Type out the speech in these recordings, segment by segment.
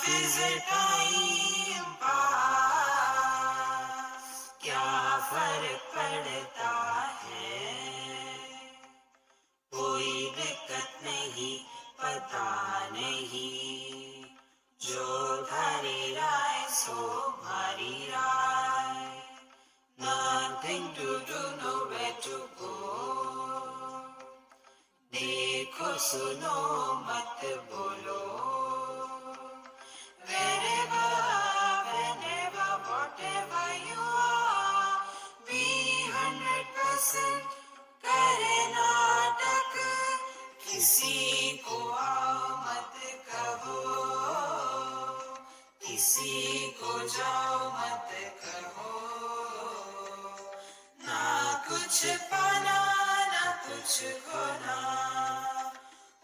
is a time pass, क्या फर्क पड़ता है, कोई दिक्कत नहीं, पता नहीं, जो थारी राय सो भारी राय, nothing to do, nowhere to go, देखो सुनो मत बोलो, wherever, whenever, whatever you are, be 100%, करे नाटक, किसी को आओ मत कहो, किसी को जाओ मत कहो, ना कुछ पाना ना कुछ खोना,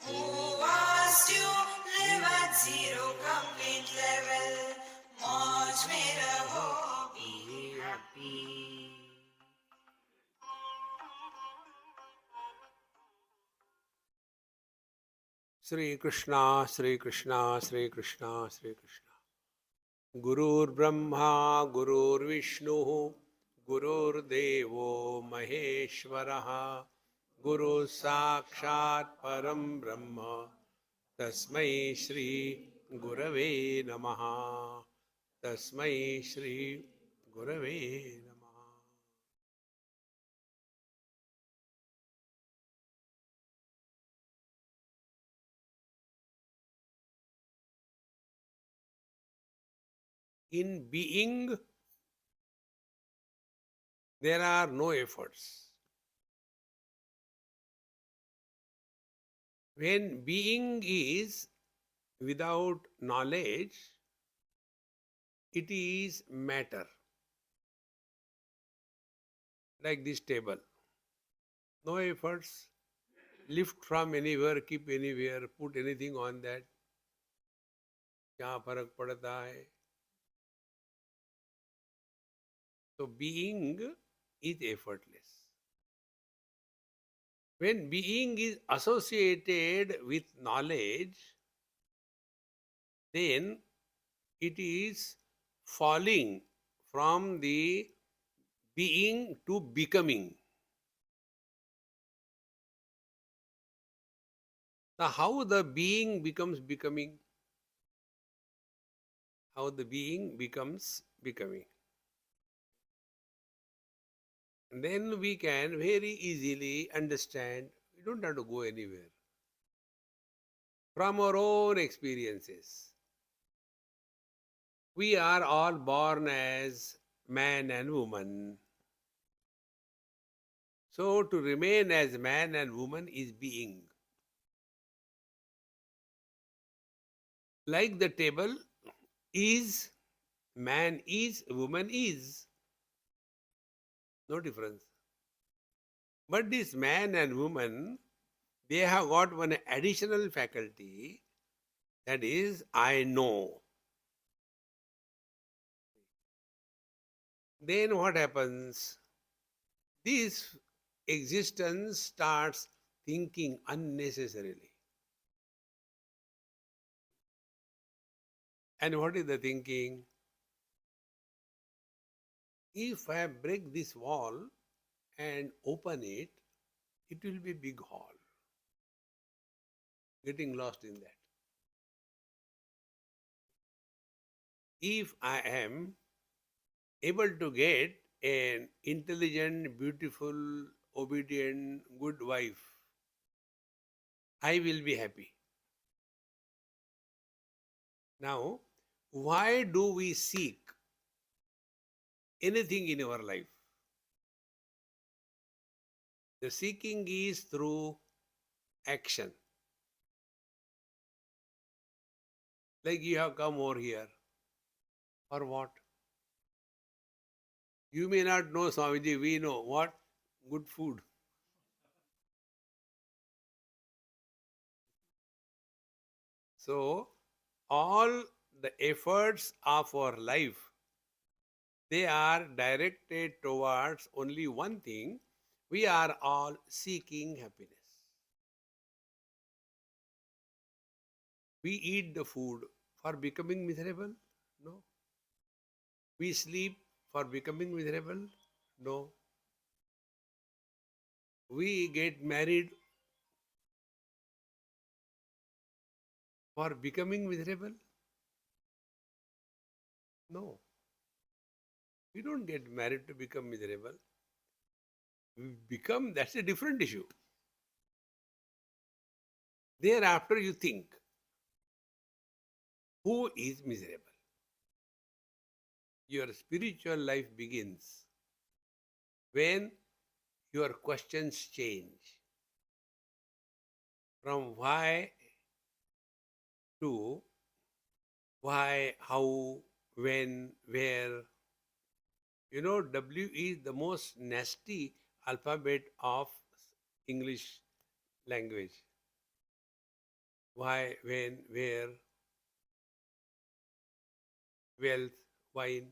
who asked you live at zero complete level, मौज में रहो, be happy. Sri Krishna, Sri Krishna, Sri Krishna, Sri Krishna. Gurur Brahma, Gurur Vishnu, Gurur Devo Maheshwaraha, Guru Sakshat Param Brahma, Tasmai Shri Gurave Namaha, Tasmai Shri Gurave Namaha. In being, there are no efforts. When being is without knowledge, it is matter. Like this table. No efforts. Lift from anywhere, keep anywhere, put anything on that. क्या फर्क पड़ता है? So being is effortless. When being is associated with knowledge, then it is falling from the being to becoming. Now, how the being becomes becoming? How the being becomes becoming? And then we can very easily understand, we don't have to go anywhere. From our own experiences, we are all born as man and woman. So to remain as man and woman is being. Like the table is, man is, woman is. No difference. But this man and woman, they have got one additional faculty, that is, I know. Then what happens? This existence starts thinking unnecessarily. And what is the thinking? If I break this wall and open it, it will be a big hall. Getting lost in that. If I am able to get an intelligent, beautiful, obedient, good wife, I will be happy. Now, why do we seek anything in our life? The seeking is through action. Like you have come over here. For what? You may not know, Swamiji, we know. What? Good food. So, all the efforts of our life, they are directed towards only one thing. We are all seeking happiness. We eat the food. for becoming miserable? No. We sleep for becoming miserable? No. We get married for becoming miserable? No. We don't get married to become miserable. We become, that's a different issue. Thereafter, you think, who is miserable? Your spiritual life begins when your questions change from why to why, how, when, where. You know, W is the most nasty alphabet of English language. Why, when, where, wealth, wine.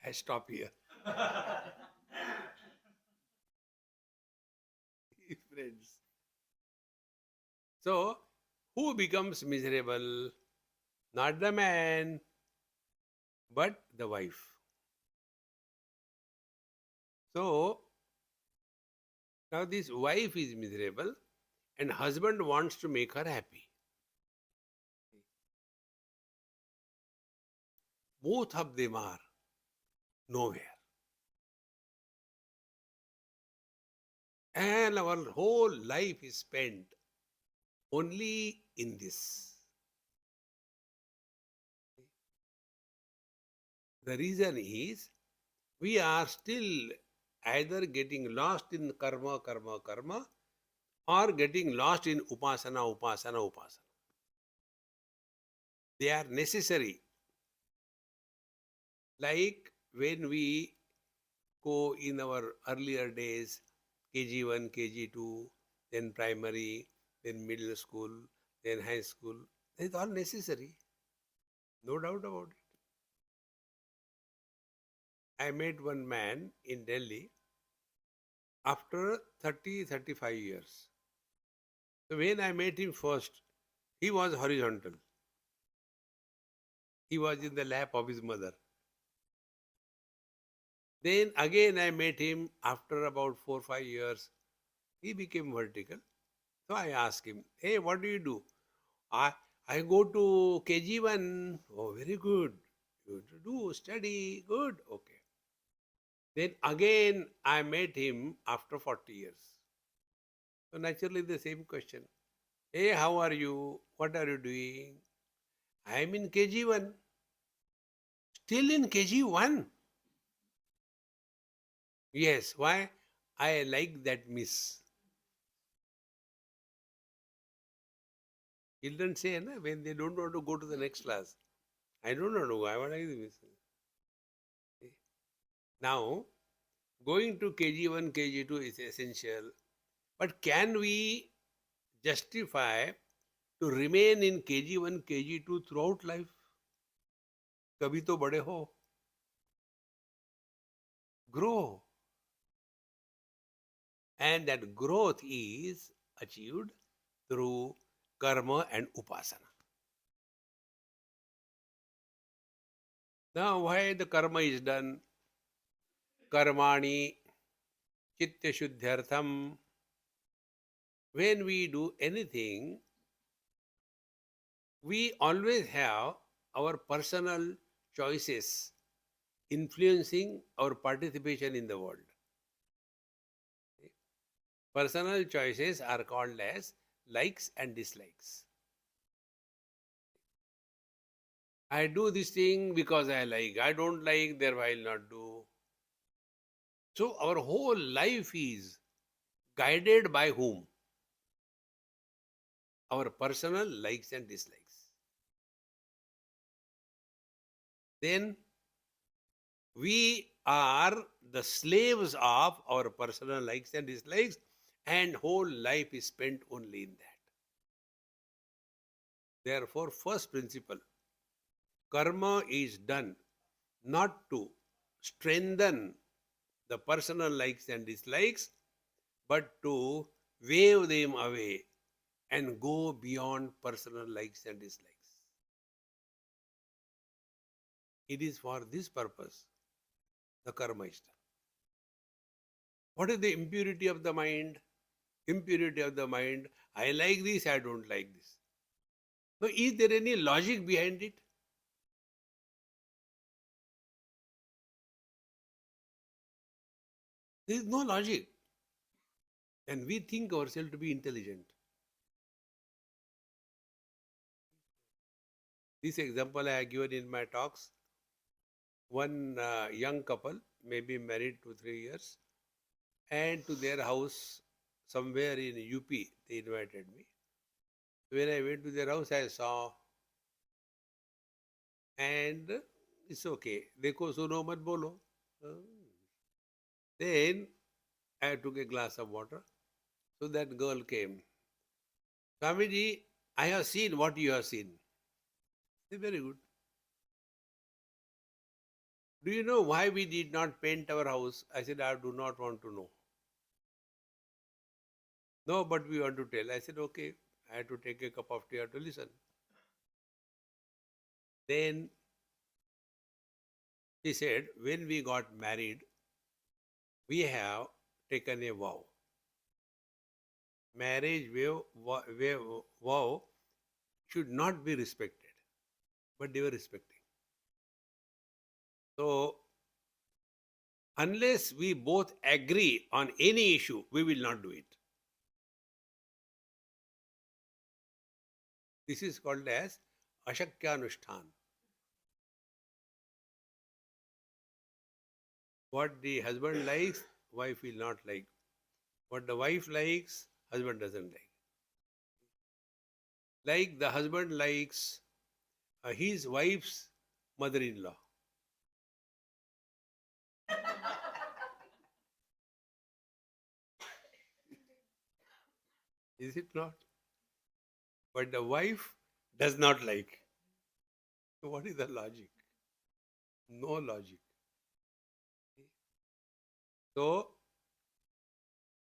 I stop here. Friends. So, who becomes miserable? Not the man, but the wife. So, now this wife is miserable and husband wants to make her happy. Both of them are nowhere. And our whole life is spent only in this. The reason is we are still either getting lost in karma, or getting lost in upasana. They are necessary. Like when we go in our earlier days, KG1, KG2, then primary, then middle school, then high school, it's all necessary. No doubt about it. I met one man in Delhi after 35 years. So when I met him first, he was horizontal. He was in the lap of his mother. Then again I met him after about 4 5 years. He became vertical. So I asked him, hey, what do you do? I, I go to KG1. Oh, very good. You do study. Good. Okay. Then again I met him after 40 years. So naturally the same question. Hey, how are you? What are you doing? I am in KG1. Still in KG1? Yes. Why? I like that miss. Children say na, when they don't want to go to the next class, I don't want to go, I want to like the miss. Now, going to KG1, KG2 is essential. But can we justify to remain in KG1, KG2 throughout life? कभी तो बड़े हो. Grow. And that growth is achieved through karma and upasana. Now, why the karma is done? Karmani chitta shuddhyartham. When we do anything, we always have our personal choices influencing our participation in the world. Personal choices are called as likes and dislikes. I do this thing because I like. I don't like, therefore I will not do. So our whole life is guided by whom? Our personal likes and dislikes. Then we are the slaves of our personal likes and dislikes, and whole life is spent only in that. Therefore, first principle, karma is done not to strengthen the personal likes and dislikes, but to wave them away and go beyond personal likes and dislikes. It is for this purpose the karma is done. What is the impurity of the mind? Impurity of the mind. I like this, I don't like this. So, is there any logic behind it? There is no logic. And we think ourselves to be intelligent. This example I have given in my talks. One young couple, maybe married 2-3 years, and to their house somewhere in UP, they invited me. When I went to their house, I saw, and it's okay. Dekho suno mat bolo. Then I took a glass of water. So that girl came. Swamiji, I have seen what you have seen. I said, very good. Do you know why we did not paint our house? I said, I do not want to know. No, but we want to tell. I said, okay. I had to take a cup of tea, I had to listen. Then he said, when we got married, we have taken a vow. Marriage vow should not be respected, but they were respecting. So, unless we both agree on any issue, we will not do it. This is called as Ashakyanushthan. What the husband likes, wife will not like. What the wife likes, husband doesn't like. Like the husband likes his wife's mother-in-law. Is it not? But the wife does not like. So what is the logic? No logic. So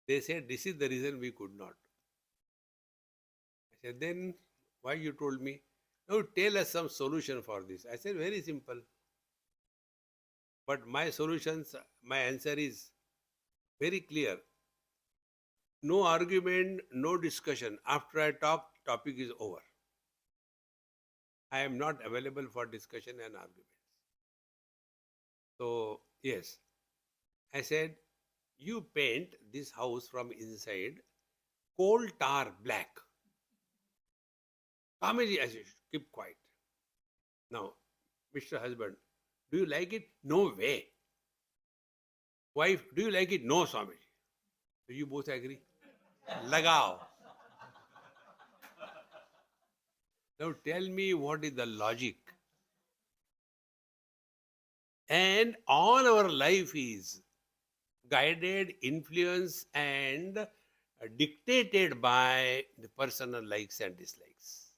they said, this is the reason we could not. I said, then why you told me? No, tell us some solution for this. I said, very simple. But my solutions, my answer is very clear. No argument, no discussion. After I talk, topic is over. I am not available for discussion and arguments. So, yes, I said, you paint this house from inside coal tar black. Swamiji, I said, keep quiet. Now, Mr. Husband, do you like it? No way. Wife, do you like it? No, Swamiji. Do you both agree? Lagao. Now tell me what is the logic. And all our life is guided, influenced, and dictated by the personal likes and dislikes.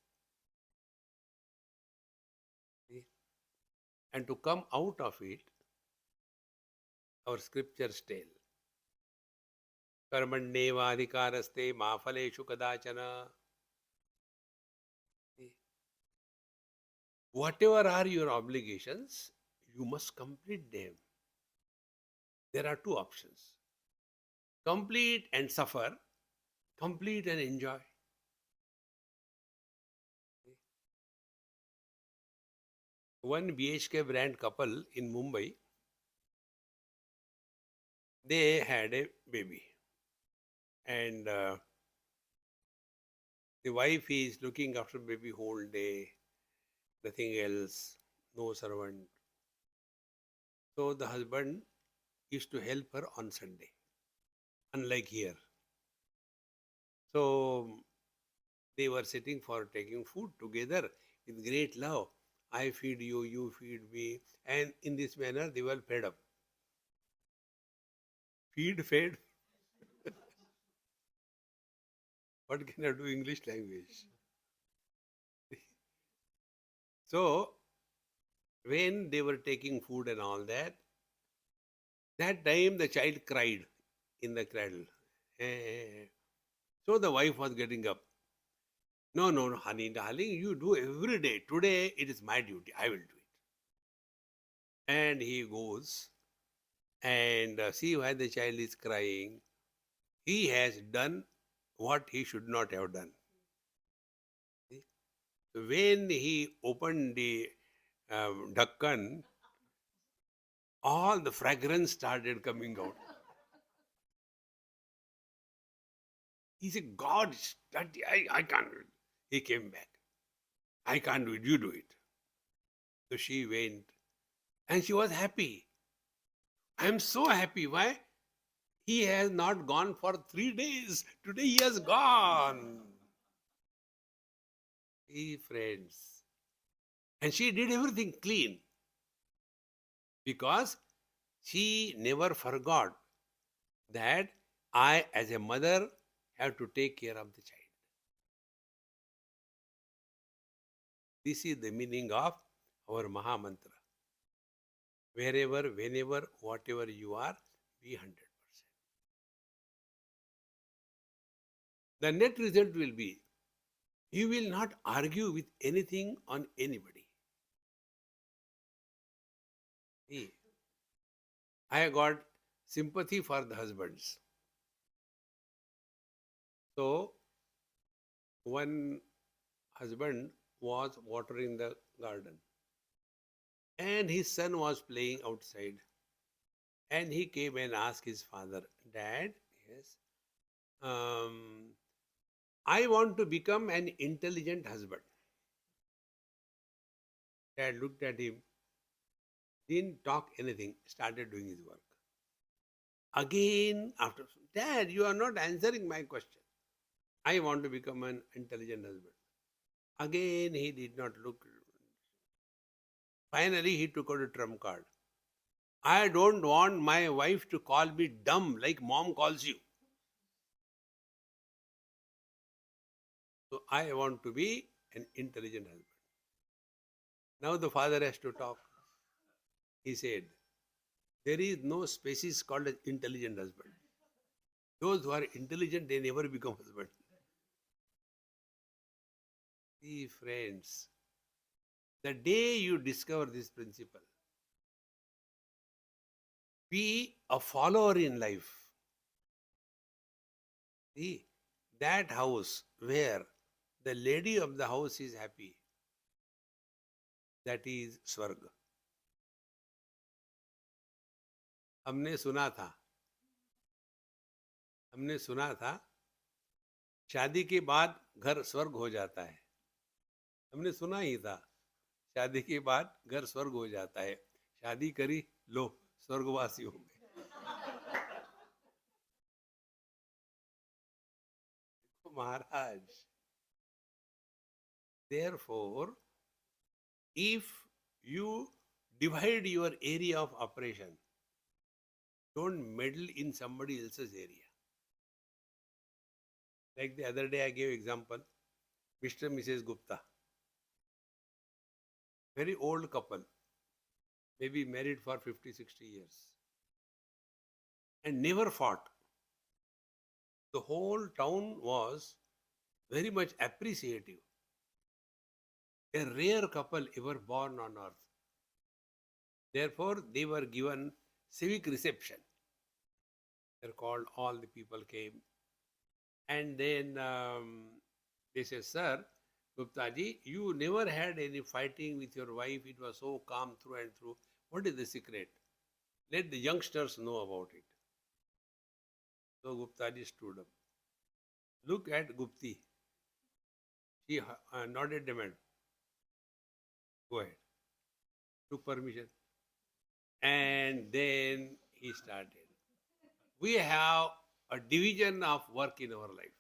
And to come out of it, our scriptures tell. Karmanyevadhikaraste ma phaleshu kadachana. Whatever are your obligations, you must complete them. There are two options. Complete and suffer, complete and enjoy. One BHK brand couple in Mumbai, they had a baby. And the wife is looking after baby whole day, nothing else, no servant. So the husband used to help her on Sunday, unlike here. So they were sitting for taking food together with great love. I feed you, you feed me. And in this manner, they were fed up. Feed, fed. What can I do English language? So, when they were taking food and all that time the child cried in the cradle. So the wife was getting up. No, no, no, honey, darling, you do every day. Today it is my duty. I will do it. And he goes and see why the child is crying. He has done what he should not have done. See? When he opened the dakkan, all the fragrance started coming out. He said, God, I can't do it. He came back. I can't do it. You do it. So she went and she was happy. I am so happy. Why? He has not gone for 3 days. Today he has gone. See, friends. And she did everything clean because she never forgot that I, as a mother, have to take care of the child. This is the meaning of our Maha Mantra. Wherever, whenever, whatever you are, be 100%. The net result will be you will not argue with anything on anybody. See, I got sympathy for the husbands. So, one husband was watering the garden and his son was playing outside. And he came and asked his father, Dad, yes, I want to become an intelligent husband. Dad looked at him, didn't talk anything, started doing his work. Again, after, Dad, you are not answering my question. I want to become an intelligent husband. Again, he did not look. Finally, he took out a trump card. I don't want my wife to call me dumb like mom calls you. So I want to be an intelligent husband. Now the father has to talk. He said, there is no species called an intelligent husband. Those who are intelligent, they never become husband. See, friends, the day you discover this principle, be a follower in life. See, that house where the lady of the house is happy, that is स्वर्ग. हमने सुना था शादी के बाद घर स्वर्ग हो जाता है. हमने सुना ही था शादी के बाद घर स्वर्ग हो जाता है. शादी करी, लो स्वर्गवासी हो गए. महाराज, therefore, if you divide your area of operation, don't meddle in somebody else's area. Like the other day I gave example, Mr. and Mrs. Gupta, very old couple, maybe married for 50, 60 years, and never fought. The whole town was very much appreciative. A rare couple ever born on earth. Therefore, they were given civic reception. They're called, all the people came. And then they said, Sir, Gupta ji, you never had any fighting with your wife. It was so calm through and through. What is the secret? Let the youngsters know about it. So Gupta ji stood up. Look at Gupti. She nodded the head. Go ahead. Took permission. And then he started. We have a division of work in our life.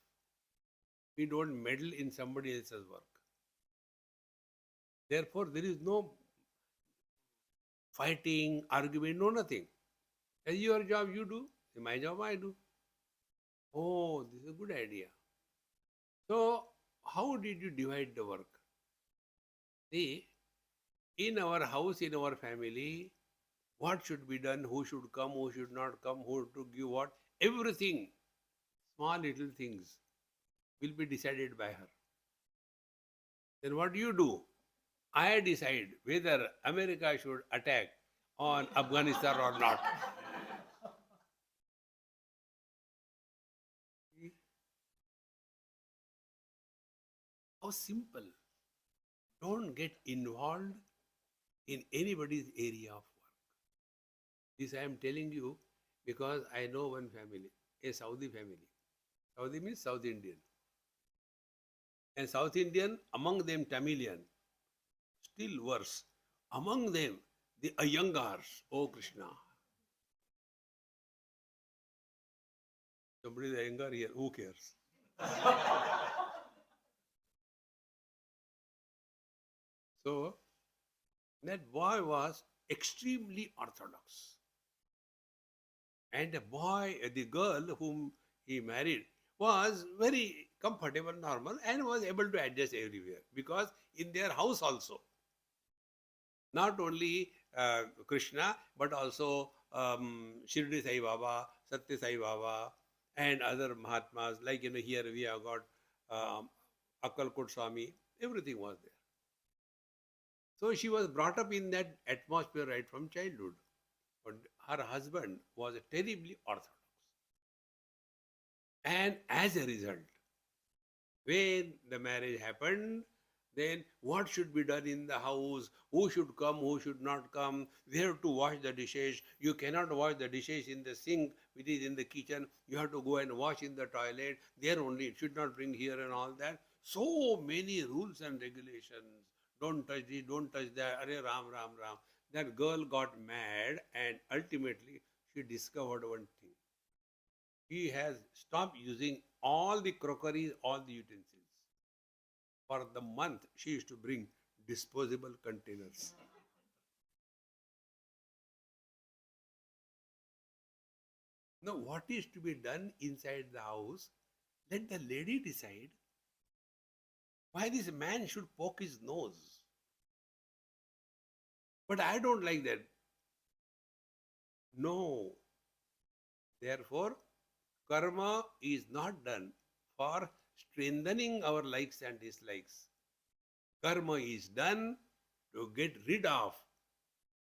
We don't meddle in somebody else's work. Therefore, there is no fighting, argument, no nothing. As your job you do, my job I do. Oh, this is a good idea. So, how did you divide the work? See, in our house, in our family, what should be done, who should come, who should not come, who to give what, everything, small little things will be decided by her. Then what do you do? I decide whether America should attack on Afghanistan or not. How simple. Don't get involved in anybody's area of work. This I am telling you because I know one family, a Saudi family. Saudi means South Indian. And South Indian, among them Tamilian, still worse. Among them, the Iyengars, oh Krishna. Somebody is Iyengar here, who cares? So, that boy was extremely orthodox. And the girl whom he married was very comfortable, normal, and was able to adjust everywhere because in their house also, not only Krishna, but also Shirdi Sai Baba, Satya Sai Baba, and other Mahatmas. Like, here we have got Akkalkot Swami, everything was there. So she was brought up in that atmosphere right from childhood. But her husband was terribly orthodox. And as a result, when the marriage happened, then what should be done in the house, who should come, who should not come, where to wash the dishes. You cannot wash the dishes in the sink which is in the kitchen. You have to go and wash in the toilet. There only, it should not bring here and all that. So many rules and regulations. Don't touch this, don't touch that. Arey Ram, Ram, Ram. That girl got mad and ultimately she discovered one thing. She has stopped using all the crockeries, all the utensils. For the month, she used to bring disposable containers. Now, what is to be done inside the house? Let the lady decide why this man should poke his nose. But I don't like that. No. Therefore, karma is not done for strengthening our likes and dislikes. Karma is done to get rid of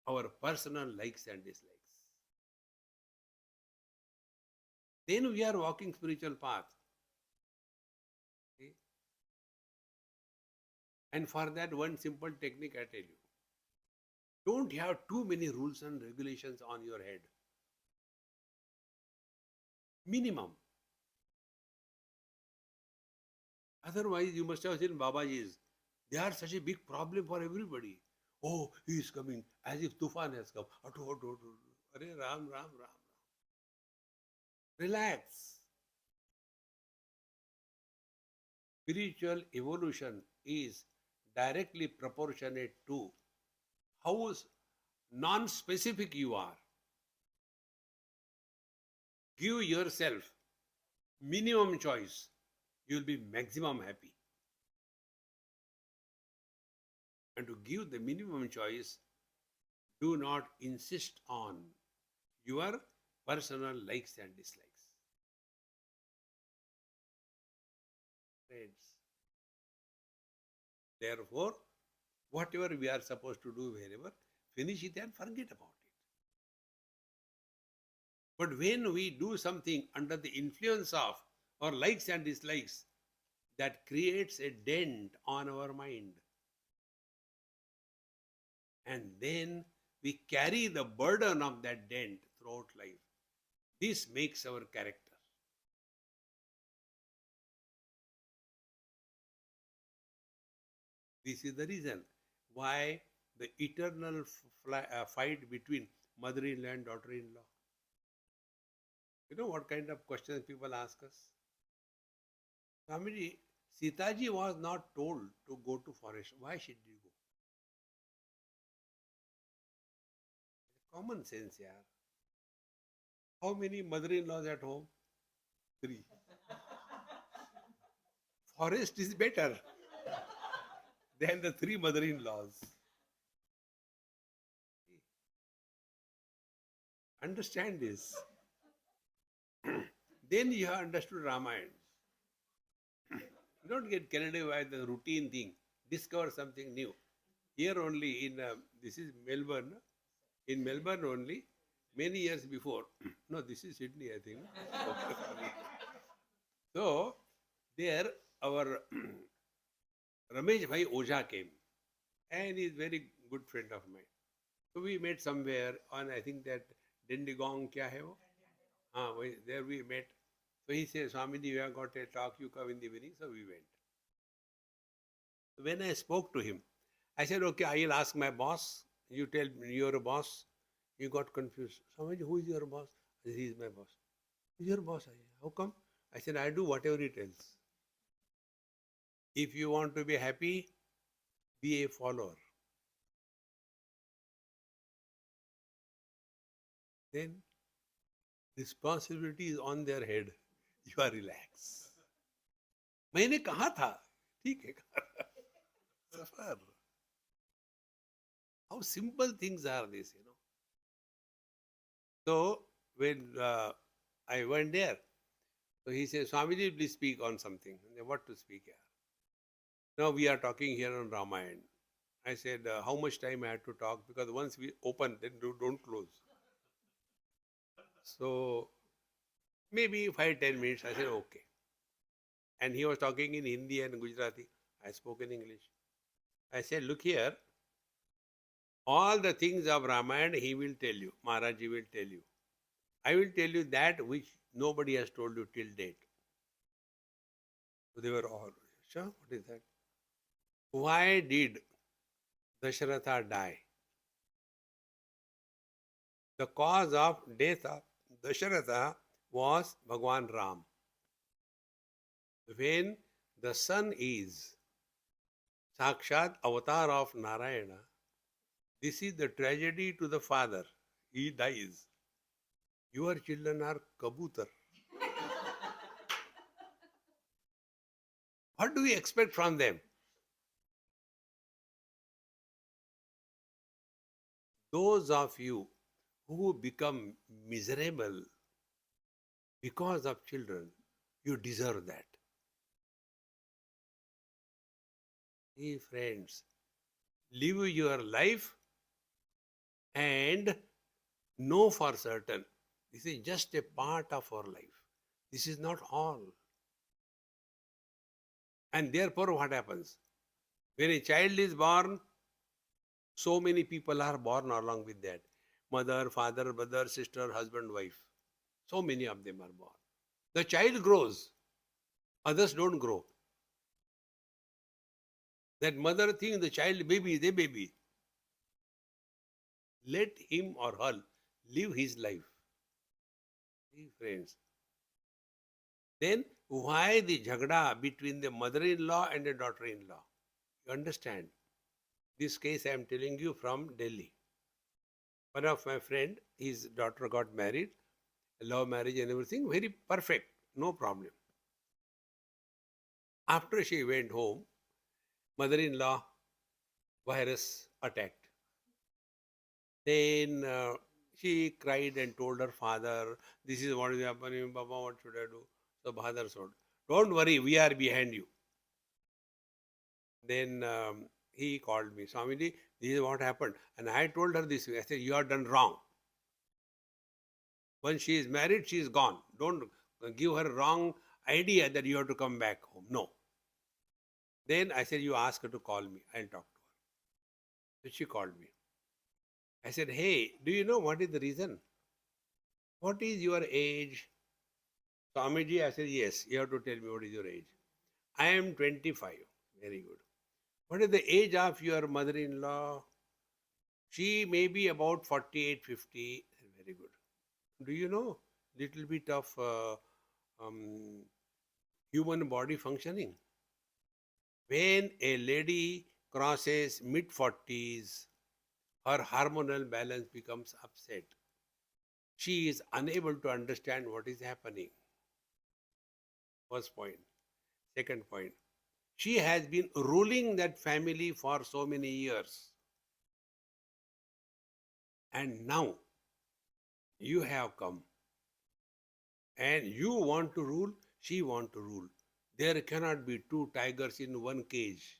our personal likes and dislikes. Then we are walking spiritual path. Okay? And for that, one simple technique I tell you. Don't have too many rules and regulations on your head. Minimum. Otherwise, you must have seen Babaji's. They are such a big problem for everybody. Oh, he is coming, as if Tufan has come. Arey Ram, Ram, Ram. Relax. Spiritual evolution is directly proportionate to how non-specific you are. Give yourself minimum choice. You will be maximum happy. And to give the minimum choice, do not insist on your personal likes and dislikes. Friends. Therefore, whatever we are supposed to do wherever, finish it and forget about it. But when we do something under the influence of our likes and dislikes, that creates a dent on our mind. And then we carry the burden of that dent throughout life. This makes our character. This is the reason why the eternal fight between mother-in-law and daughter-in-law. You know what kind of questions people ask us? Swamiji, Sitaji was not told to go to forest. Why should you go? Common sense, yaar. How many mother-in-laws at home? 3. Forest is better than the 3 mother-in-laws. Understand this. Then you have understood Ramayana. Don't get carried away by the routine thing. discover something new. Here only in this is Melbourne. In Melbourne only, many years before. No, this is Sydney, I think. Okay, sorry. So there, our Ramesh Bhai Oja came, and he's very good friend of mine. So we met somewhere on, I think that Dindigong, kya hai wo? There we met. So he said, Swamiji, you have got a talk, you come in the evening. So we went. When I spoke to him, I said, okay, I will ask my boss. You tell me you're a boss. You got confused. Swamiji, who is your boss? I said, he is my boss. Who is your boss? How come? I said, I do whatever he tells. If you want to be happy, be a follower. Then responsibility is on their head. You are relaxed. मैंने कहा था ठीक है सफर. How simple things are this, you know. So when I went there, so he said, Swamiji, please speak on something. I said, what to speak here? Now we are talking here on Ramayana. I said, how much time I had to talk? Because once we open, then don't close. So maybe 5-10 minutes. I said, okay. And he was talking in Hindi and Gujarati. I spoke in English. I said, look here. All the things of Ramayana, he will tell you. Maharaji will tell you. I will tell you that which nobody has told you till date. So they were all, sure, what is that? Why did Dasharatha die? The cause of death of Dasharatha was Bhagwan Ram. When the son is Sakshat avatar of Narayana, this is the tragedy to the father. He dies. Your children are kabutar. What do we expect from them? Those of you who become miserable because of children, you deserve that. Hey friends, live your life and know for certain this is just a part of our life. This is not all. And therefore, what happens? When a child is born, so many people are born along with that. Mother, father, brother, sister, husband, wife. So many of them are born. The child grows. Others don't grow. That mother thinks the child baby is a baby. Let him or her live his life. See, friends. Then why the jhagda between the mother-in-law and the daughter-in-law? You understand? This case I am telling you from Delhi. One of my friend, his daughter got married, love marriage and everything, very perfect, no problem. After she went home, mother-in-law virus attacked. Then she cried and told her father, this is what is happening, Baba, what should I do? So father said, don't worry, we are behind you. Then he called me, Swamiji, this is what happened. And I told her this, I said, you are done wrong. When she is married, she is gone. Don't give her wrong idea that you have to come back home. No. Then I said, you ask her to call me. I'll talk to her. So she called me. I said, hey, do you know what is the reason? What is your age? Swamiji, I said, yes, you have to tell me what is your age. I am 25. Very good. What is the age of your mother-in-law? She may be about 48, 50. Very good. Do you know little bit of human body functioning? When a lady crosses mid-40s, her hormonal balance becomes upset. She is unable to understand what is happening. First point. Second point. She has been ruling that family for so many years. And now you have come. And you want to rule, she want to rule. There cannot be two tigers in one cage.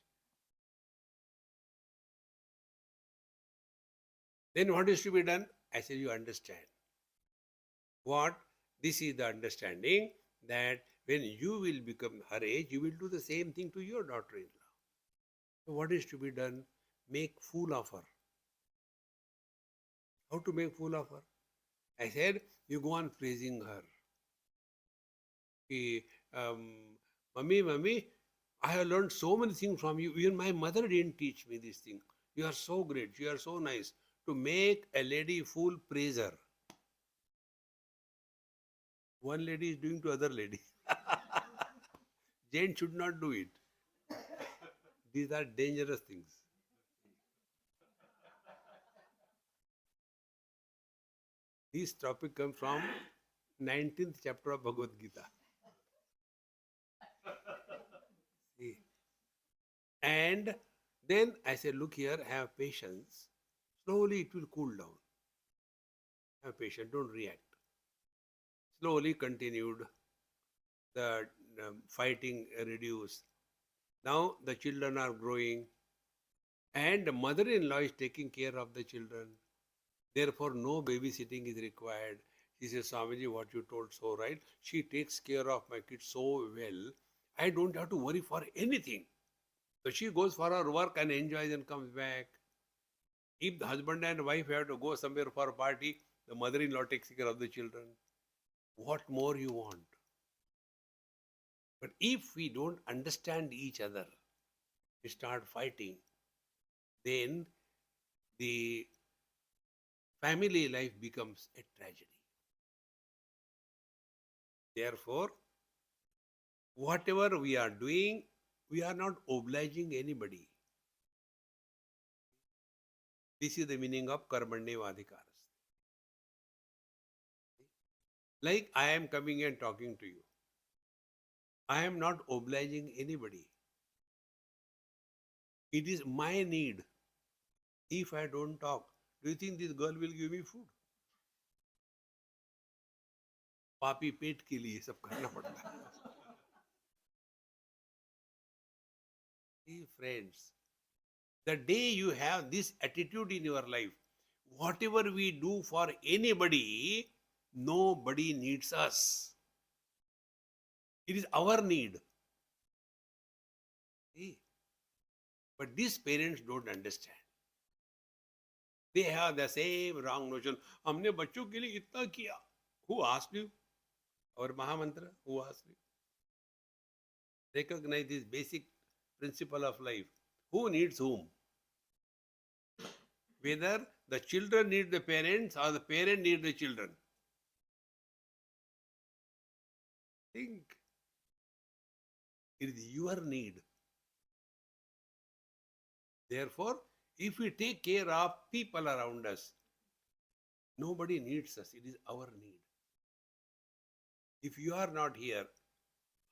Then what is to be done? I said, you understand. What? This is the understanding that when you will become her age, you will do the same thing to your daughter-in-law. So what is to be done? Make fool of her. How to make fool of her? I said, you go on praising her. Ki, Mummy, I have learned so many things from you. Even my mother didn't teach me this thing. You are so great. You are so nice. To make a lady fool, praise her. One lady is doing to other lady. Jane should not do it. These are dangerous things. This topic comes from 19th chapter of Bhagavad Gita. See? And then I said, look here, have patience. Slowly it will cool down. Have patience, don't react. Slowly continued. The fighting reduced. Now the children are growing, and the mother-in-law is taking care of the children. Therefore, no babysitting is required. She says, Swamiji, what you told so right. She takes care of my kids so well. I don't have to worry for anything. So she goes for her work and enjoys and comes back. If the husband and wife have to go somewhere for a party, the mother-in-law takes care of the children. What more you want? But if we don't understand each other, we start fighting, then the family life becomes a tragedy. Therefore, whatever we are doing, we are not obliging anybody. This is the meaning of Karmanyevadhikaras. Like I am coming and talking to you. I am not obliging anybody. It is my need. If I don't talk, do you think this girl will give me food? पापी पेट के लिए सब करना पड़ता है. See, friends, the day you have this attitude in your life, whatever we do for anybody, nobody needs us. It is our need. See? But these parents don't understand. They have the same wrong notion. हमने बच्चों के लिए इतना किया. Who asked you? Our Mahamantra, who asked you? Recognize this basic principle of life. Who needs whom? Whether the children need the parents or the parent need the children. Think. It is your need. Therefore, if we take care of people around us, nobody needs us. It is our need. If you are not here,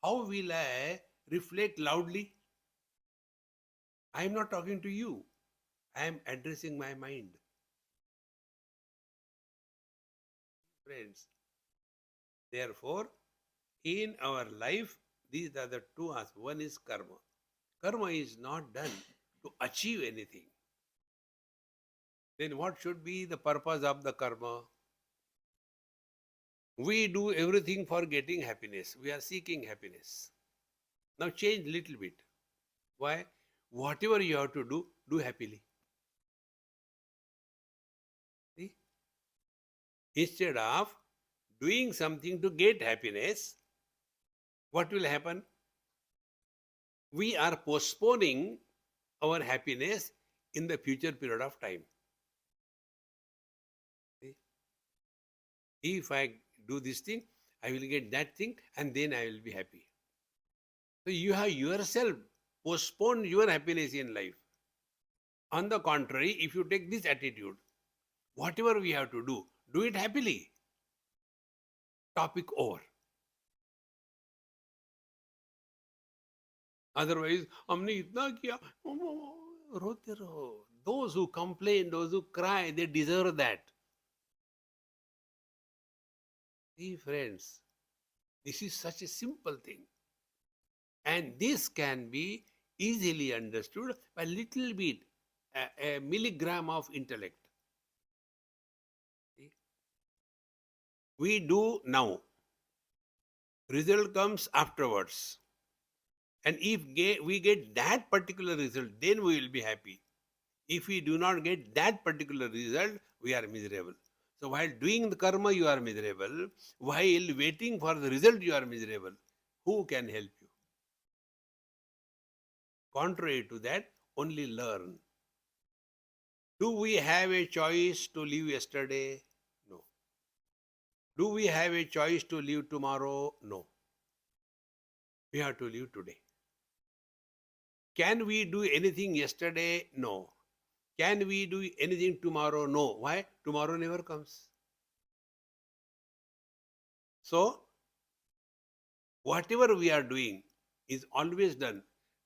how will I reflect loudly? I am not talking to you. I am addressing my mind. Friends, therefore, in our life, these are the two aspects. One is karma. Karma is not done to achieve anything. Then what should be the purpose of the karma? We do everything for getting happiness. We are seeking happiness. Now change little bit. Why? Whatever you have to do happily. See? Instead of doing something to get happiness, what will happen? We are postponing our happiness in the future period of time. See? If I do this thing, I will get that thing and then I will be happy. So you have yourself postponed your happiness in life. On the contrary, if you take this attitude, whatever we have to do it happily. Topic over. Otherwise, हमने इतना किया, रोते रहो. Those who complain, those who cry, they deserve that. See, friends, this is such a simple thing. And this can be easily understood by little bit, a milligram of intellect. We do now. Result comes afterwards. And if we get that particular result, then we will be happy. If we do not get that particular result, we are miserable. So while doing the karma, you are miserable. While waiting for the result, you are miserable. Who can help you? Contrary to that, only learn. Do we have a choice to live yesterday? No. Do we have a choice to live tomorrow? No. We have to live today. Can we do anything yesterday? No. Can we do anything tomorrow? No. Why? Tomorrow never comes. So, whatever we are doing is always done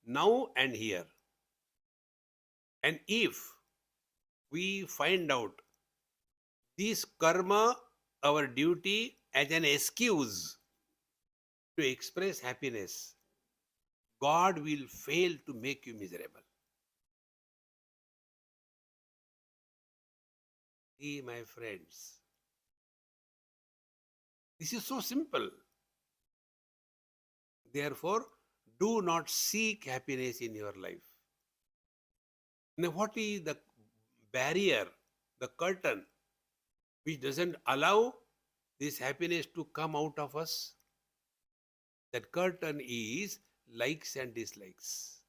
now and here. And if we find out this karma, our duty, as an excuse to express happiness, God will fail to make you miserable. See, my friends, this is so simple. Therefore, do not seek happiness in your life. Now, what is the barrier, the curtain, which doesn't allow this happiness to come out of us? That curtain is likes and dislikes.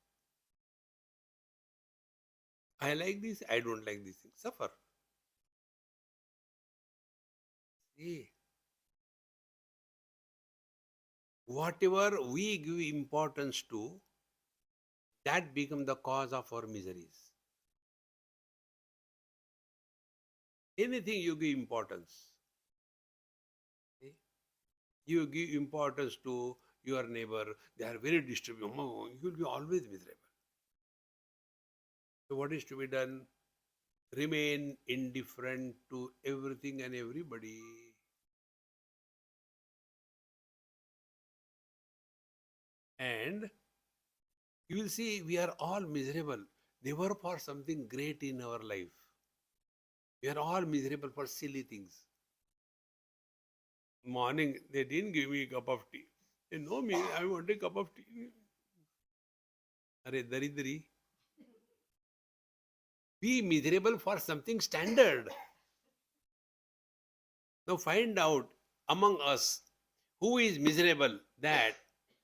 I like this, I don't like this thing. Suffer. See, whatever we give importance to, that becomes the cause of our miseries. Anything you give importance. See? You give importance to your neighbor, they are very disturbing. Oh, you will be always miserable. So what is to be done? Remain indifferent to everything and everybody. And you will see we are all miserable. Never for something great in our life. We are all miserable for silly things. Morning, they didn't give me a cup of tea. They know me, I want a cup of tea. Are daridri. Be miserable for something standard. Now find out among us who is miserable that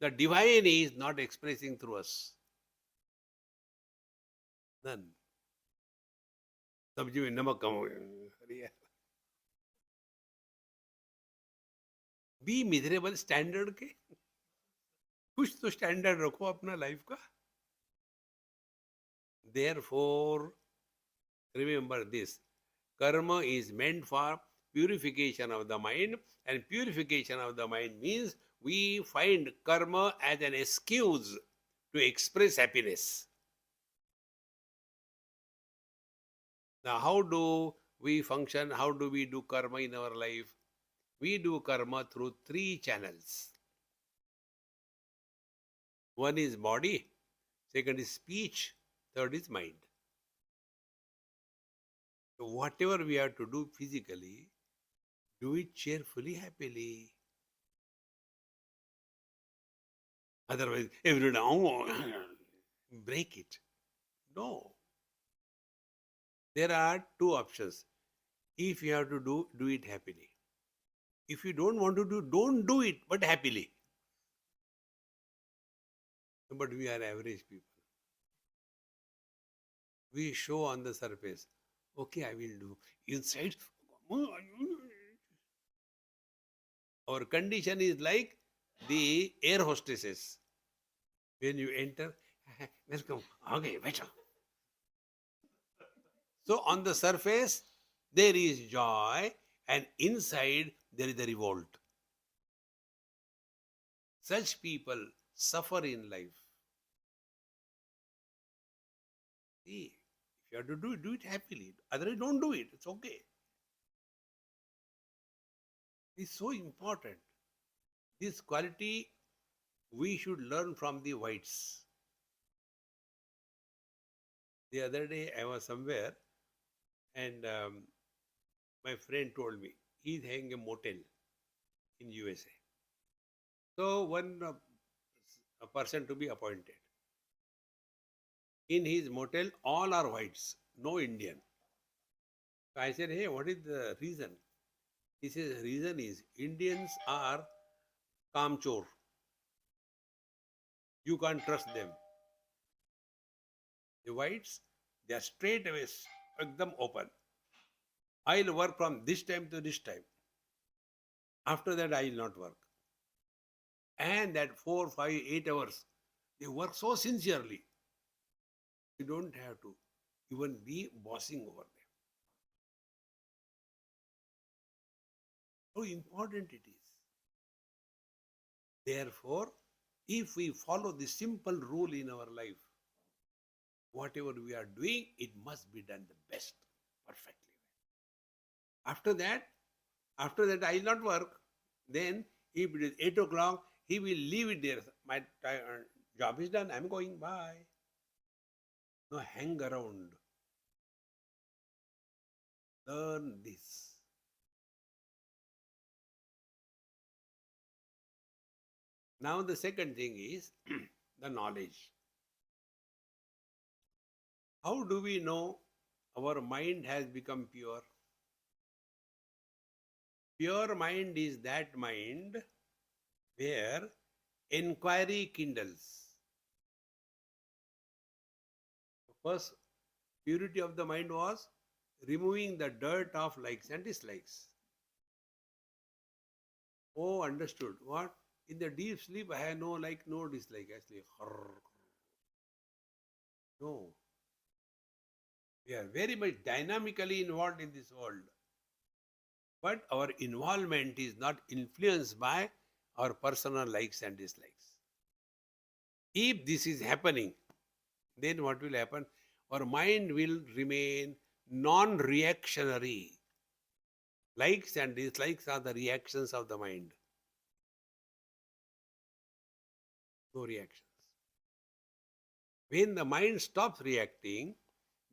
the divine is not expressing through us. None. सब्जी में नमक कम हो गया. Be miserable standard के. कुछ तो standard रखो अपना life का. Therefore, remember this. Karma is meant for purification of the mind, and purification of the mind means we find karma as an excuse to express happiness. Now, how do we function? How do we do karma in our life? We do karma through 3 channels. One is body, second is speech, third is mind. So whatever we have to do physically, do it cheerfully, happily. Otherwise, every day, break it. No. There are 2 options. If you have to do it happily. If you don't want to do, don't do it, but happily. But we are average people. We show on the surface, okay, I will do. Inside, our condition is like the air hostesses. When you enter, welcome, okay, better. So on the surface, there is joy, and inside there is a revolt. Such people suffer in life. See, if you have to do it happily. Otherwise, don't do it. It's okay. It's so important. This quality we should learn from the whites. The other day I was somewhere and my friend told me he's having a motel. in USA. So one a person to be appointed. In his motel, all are whites, no Indian. So I said, hey, what is the reason? He says, reason is Indians are kamchor. You can't trust them. The whites, they are straight away, ekdam open. I'll work from this time to this time. After that, I will not work. And that 4, 5, 8 hours, they work so sincerely. You don't have to even be bossing over them. How important it is. Therefore, if we follow the simple rule in our life, whatever we are doing, it must be done the best, perfectly. After that, I will not work. Then, if it is 8 o'clock, he will leave it there. My job is done. I'm going. Bye. No, hang around. Learn this. Now, the second thing is the knowledge. How do we know our mind has become pure? Pure mind is that mind where inquiry kindles. First, purity of the mind was removing the dirt of likes and dislikes. Oh, understood. What? In the deep sleep, I have no like, no dislike. I sleep. No. We are very much dynamically involved in this world. But our involvement is not influenced by our personal likes and dislikes. If this is happening, then what will happen? Our mind will remain non-reactionary. Likes and dislikes are the reactions of the mind. No reactions. When the mind stops reacting,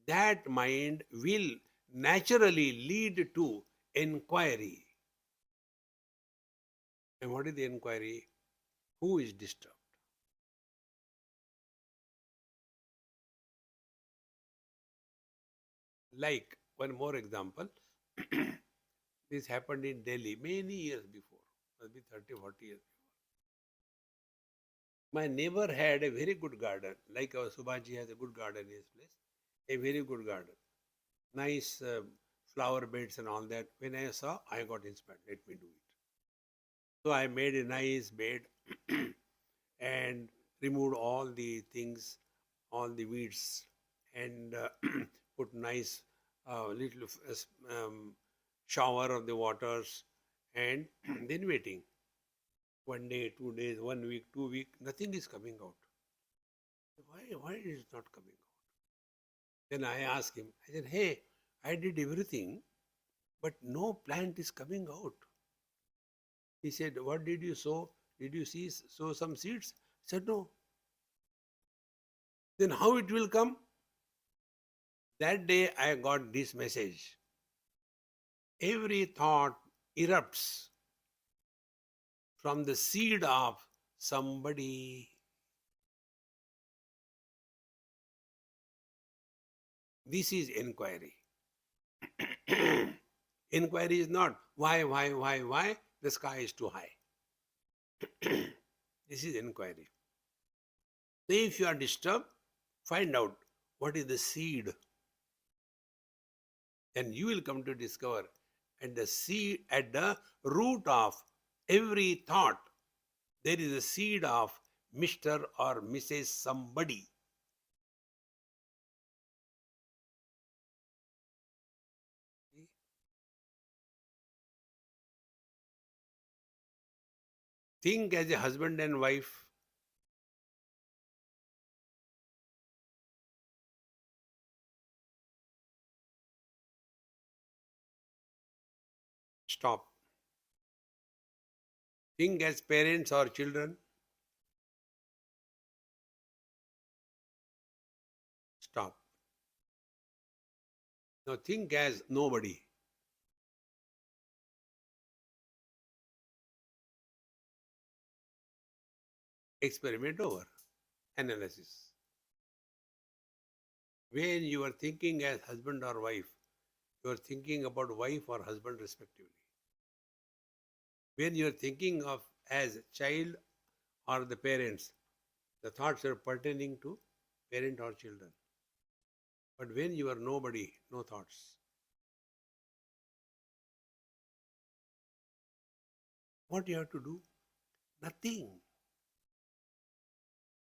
that mind will naturally lead to inquiry. And what is the inquiry? Who is disturbed? Like, one more example. This happened in Delhi many years before, maybe 30, 40 years before. My neighbor had a very good garden, like our Subhaji has a good garden in his place, a very good garden. Nice flower beds and all that. When I saw, I got inspired. Let me do it. So I made a nice bed and removed all the things, all the weeds, and put nice little shower of the waters, and then waiting. 1 day, 2 days, 1 week, 2 weeks, nothing is coming out. Why is it not coming out? Then I asked him, I said, hey, I did everything, but no plant is coming out. He said, what did you sow? Did you sow some seeds? I said, no. Then how it will come? That day I got this message. Every thought erupts from the seed of somebody. This is inquiry. Inquiry is not why, the sky is too high. This is inquiry. So if you are disturbed, find out what is the seed. Then you will come to discover at the seed, at the root of every thought, there is a seed of Mr. or Mrs. somebody. Think as a husband and wife. Stop. Think as parents or children. Stop. Now think as nobody. Experiment over. Analysis. When you are thinking as husband or wife, you are thinking about wife or husband respectively. When you are thinking of as child or the parents, the thoughts are pertaining to parent or children. But when you are nobody, no thoughts. What you have to do? Nothing.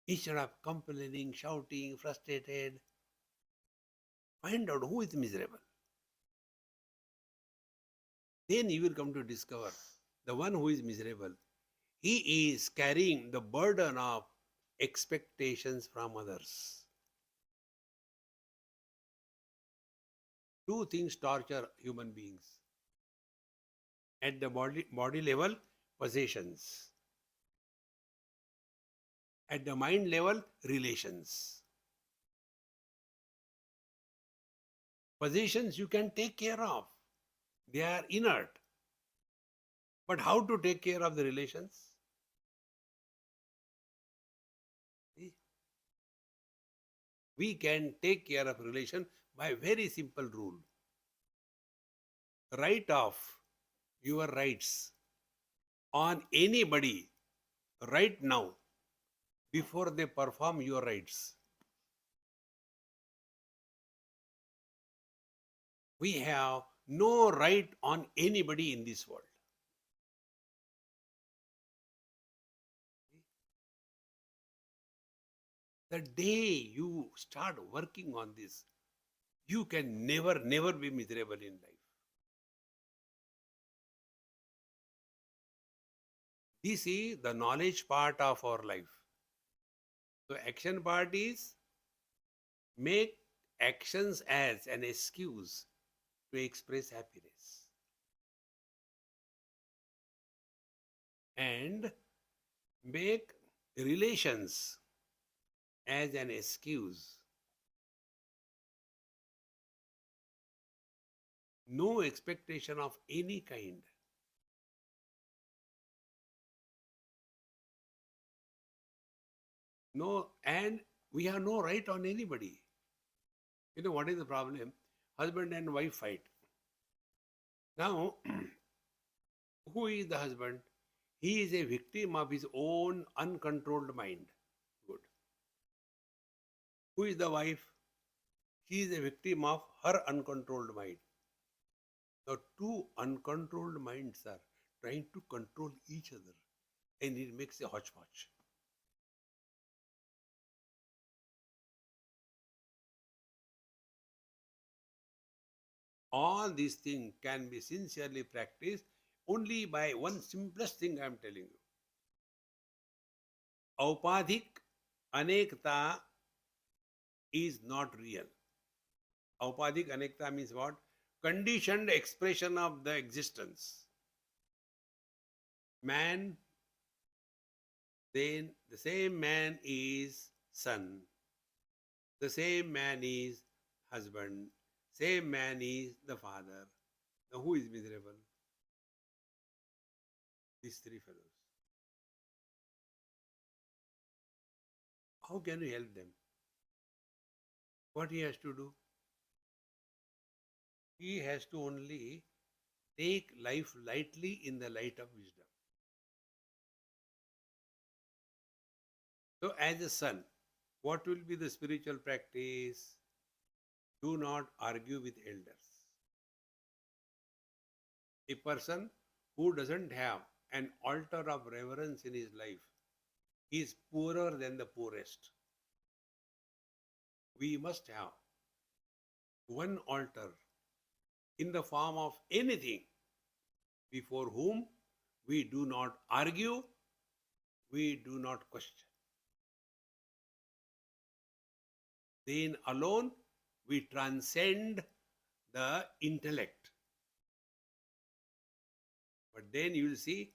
Instead of complaining, shouting, frustrated, find out who is miserable. Then you will come to discover the one who is miserable. He is carrying the burden of expectations from others. Two things torture human beings. At the body level, possessions. At the mind level, relations. Possessions you can take care of. They are inert. But how to take care of the relations? See? We can take care of relation by very simple rule. Write off your rights on anybody right now before they perform your rights. We have no right on anybody in this world. The day you start working on this, you can never be miserable in life. This is the knowledge part of our life. So action part is make actions as an excuse to express happiness. And make relations as an excuse. No expectation of any kind. No, and we have no right on anybody. You know what is the problem? Husband and wife fight. Now, who is the husband? He is a victim of his own uncontrolled mind. Good. Who is the wife? She is a victim of her uncontrolled mind. Now, two uncontrolled minds are trying to control each other, and it makes a hodgepodge. All these things can be sincerely practiced only by one simplest thing I am telling you. Aupadhik anekta is not real. Aupadhik anekta means what? Conditioned expression of the existence. Man, then the same man is son, the same man is husband, same man is the father. Now who is miserable? These three fellows. How can you help them? What he has to do? He has to only take life lightly in the light of wisdom. So, as a son, what will be the spiritual practice? Do not argue with elders. A person who doesn't have an altar of reverence in his life is poorer than the poorest. We must have one altar in the form of anything before whom we do not argue, we do not question. Then alone we transcend the intellect. But then you will see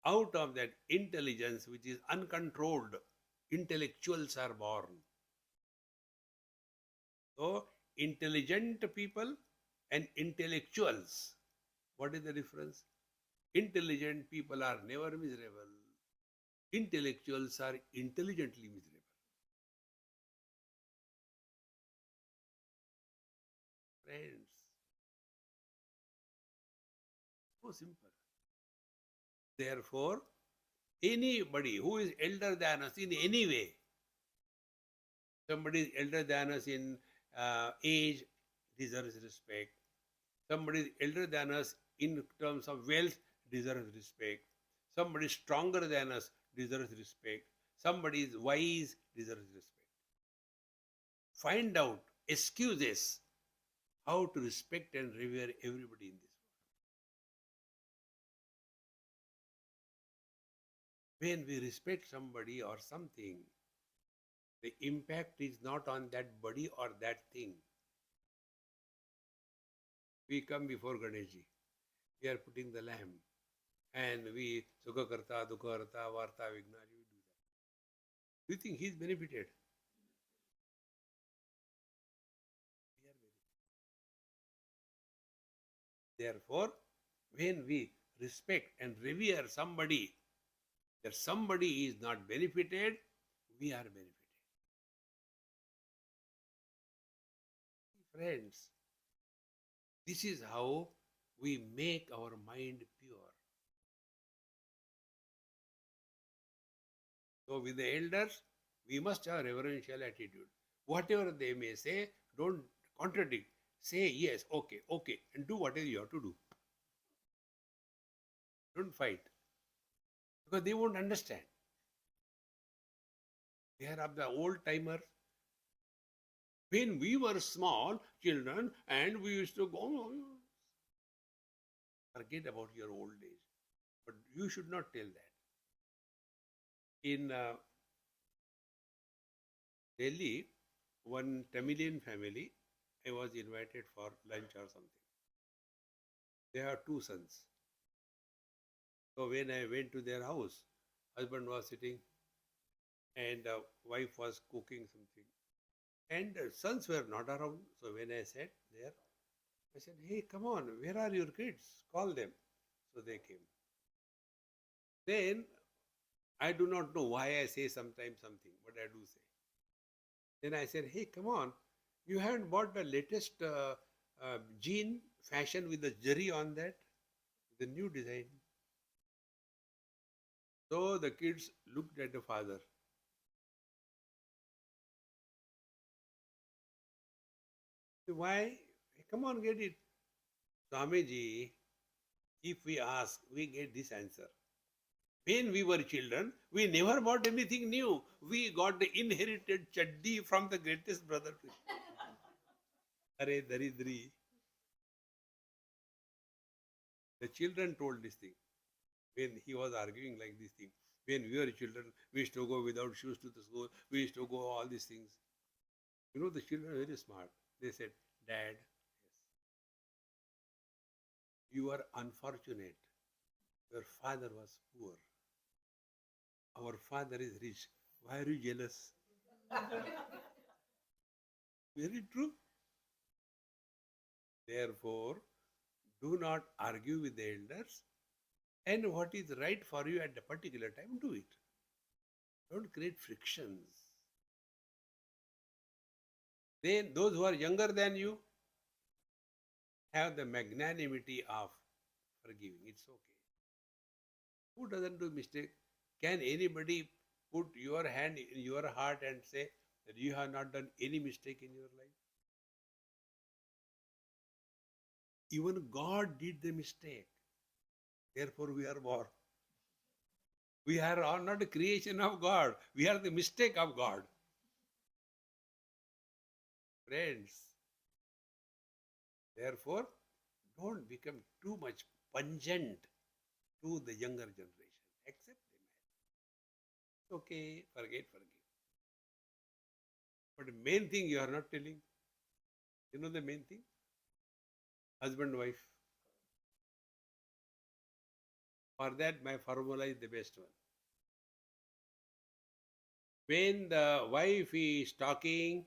out of that intelligence which is uncontrolled, intellectuals are born. So, intelligent people and intellectuals, what is the difference? Intelligent people are never miserable. Intellectuals are intelligently miserable. Friends, so simple. Therefore, anybody who is elder than us in any way, somebody is elder than us in age, deserves respect. Somebody is elder than us in terms of wealth, deserves respect. Somebody is stronger than us, deserves respect. Somebody is wise, deserves respect. Find out excuses how to respect and revere everybody in this world. When we respect somebody or something, the impact is not on that body or that thing. We come before Ganeshji. We are putting the lamb. And we Sukha Karta, Dukha Karta, Varta, Vigna, we do that. Do you think he is benefited? We are benefited. Therefore, when we respect and revere somebody, that somebody is not benefited, we are benefited. Friends, this is how we make our mind pure. So, with the elders, we must have reverential attitude. Whatever they may say, don't contradict. Say yes, okay, okay, and do whatever you have to do. Don't fight. Because they won't understand. They are of the old timers. When we were small children and we used to go, forget about your old age. But you should not tell that. In Delhi, one Tamilian family, I was invited for lunch or something. They have two sons. So when I went to their house, husband was sitting and wife was cooking something. And sons were not around. So when I sat there, I said, hey, come on, where are your kids? Call them. So they came. Then I do not know why I say sometimes something, but I do say. Then I said, hey, come on, you haven't bought the latest jean fashion with the jari on that, the new design. So the kids looked at the father. Why? Hey, come on, get it. Swamiji, if we ask, we get this answer. When we were children, we never bought anything new. We got the inherited chaddi from the greatest brother. Are Daridri. The children told this thing when he was arguing like this thing. When we were children, we used to go without shoes to the school. We used to go all these things. You know, the children are very smart. They said, Dad, yes, you are unfortunate. Your father was poor. Our father is rich. Why are you jealous? Very true. Therefore, do not argue with the elders. And what is right for you at a particular time, do it. Don't create frictions. Then those who are younger than you have the magnanimity of forgiving. It's okay. Who doesn't do mistake? Can anybody put your hand in your heart and say that you have not done any mistake in your life? Even God did the mistake. Therefore, we are born. We are not a creation of God. We are the mistake of God. Friends, therefore, don't become too much pungent to the younger generation. Accept them. It's okay, forget, forgive. But the main thing you are not telling. You know the main thing? Husband, wife. For that, my formula is the best one. When the wife is talking,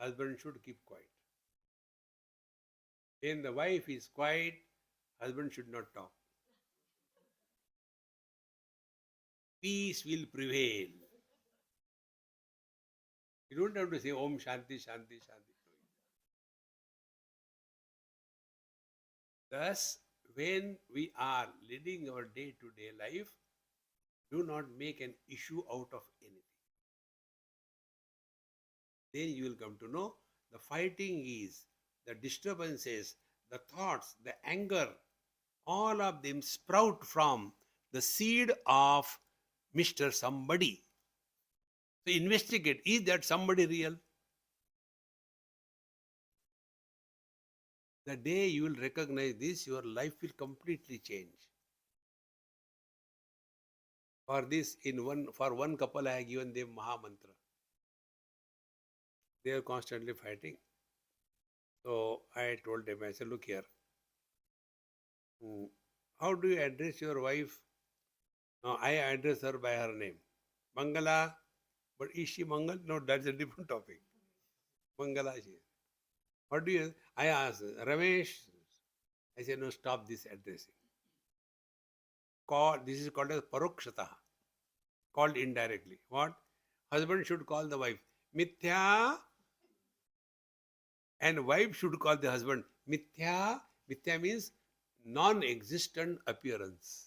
husband should keep quiet. When the wife is quiet, husband should not talk. peace will prevail. You don't have to say Om Shanti, Shanti, Shanti. Thus, when we are leading our day-to-day life, do not make an issue out of anything. Then you will come to know the fighting is, the disturbances, the thoughts, the anger, all of them sprout from the seed of Mr. Somebody. So investigate, is that somebody real? The day you will recognize this, your life will completely change. For this, for one couple, I have given them Maha Mantra. They are constantly fighting. So I told them, I said, look here, how do you address your wife? No, I address her by her name. Mangala, but is she Mangal? No, that's a different topic. Mangala, she is. What do you, I asked, Ramesh, I said, no, stop this addressing. This is called as parokshata, called indirectly. What? Husband should call the wife Mithya, and wife should call the husband Mithya. Mithya means non-existent appearance.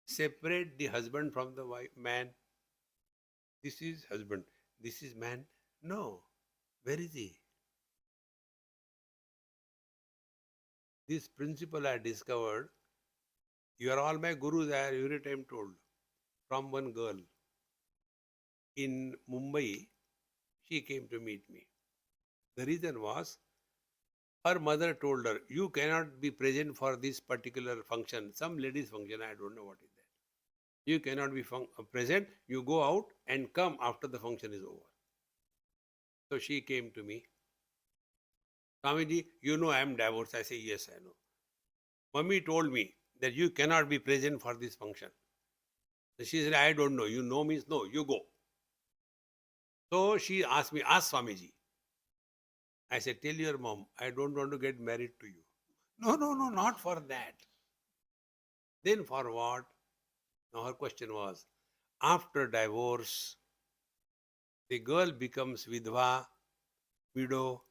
Separate the husband from the wife, man. This is husband. This is man. No. Where is he? This principle I discovered. You are all my gurus, I have every time told. From one girl in Mumbai, she came to meet me. The reason was, her mother told her, you cannot be present for this particular function. Some ladies' function, I don't know what is that. You cannot be present. You go out and come after the function is over. So she came to me. Swamiji, you know I am divorced. I say, yes, I know. Mummy told me that you cannot be present for this function. So she said, I don't know. You know means no, you go. So she asked me, ask Swamiji. I said, tell your mom, I don't want to get married to you. No, no, no, not for that. Then for what? Now her question was, after divorce, the girl becomes vidva, widow.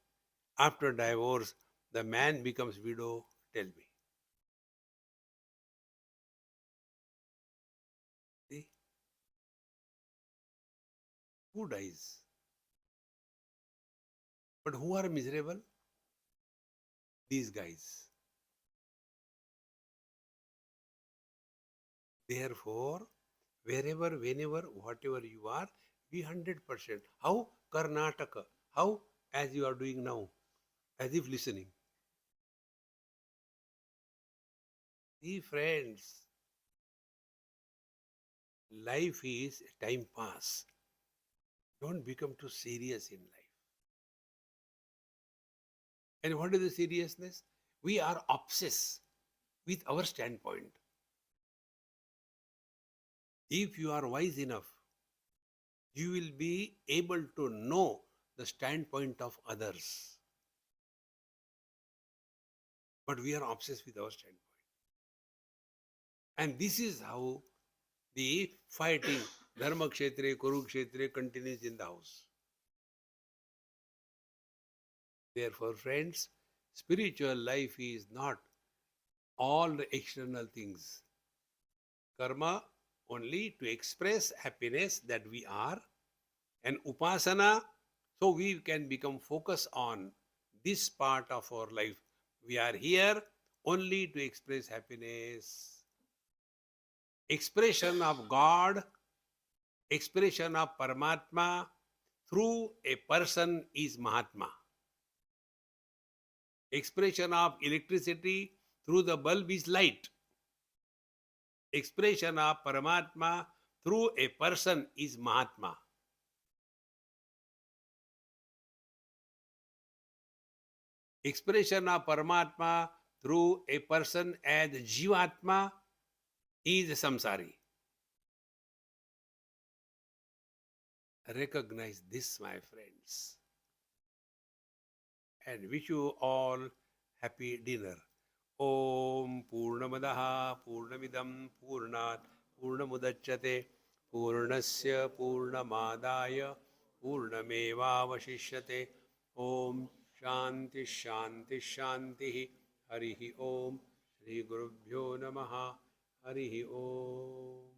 After divorce, the man becomes widow. Tell me. See? Who dies? But who are miserable? These guys. Therefore, wherever, whenever, whatever you are, be 100%. How? Karnataka. How? As you are doing now. As if listening. See, friends, life is time pass. Don't become too serious in life. And what is the seriousness? We are obsessed with our standpoint. If you are wise enough, you will be able to know the standpoint of others. But we are obsessed with our standpoint. And this is how the fighting, Dharma Kshetre, Kurukshetre, continues in the house. Therefore, friends, spiritual life is not all the external things. Karma only to express happiness that we are, and upasana, so we can become focused on this part of our life. We are here only to express happiness. Expression of God, expression of Paramatma through a person is Mahatma. Expression of electricity through the bulb is light. Expression of Paramatma through a person is Mahatma. Expression of Paramatma through a person as Jivatma is Samsari. Recognize this, my friends, and wish you all happy dinner. Om Purnamadaha Purnamidam Purnat Purnamudachyate Purnasya Purnamadaya Purnamevavashishyate. Om Shanti Shanti Shanti. Harihi Om. Shri Gurubhyo Namaha. Harihi Om.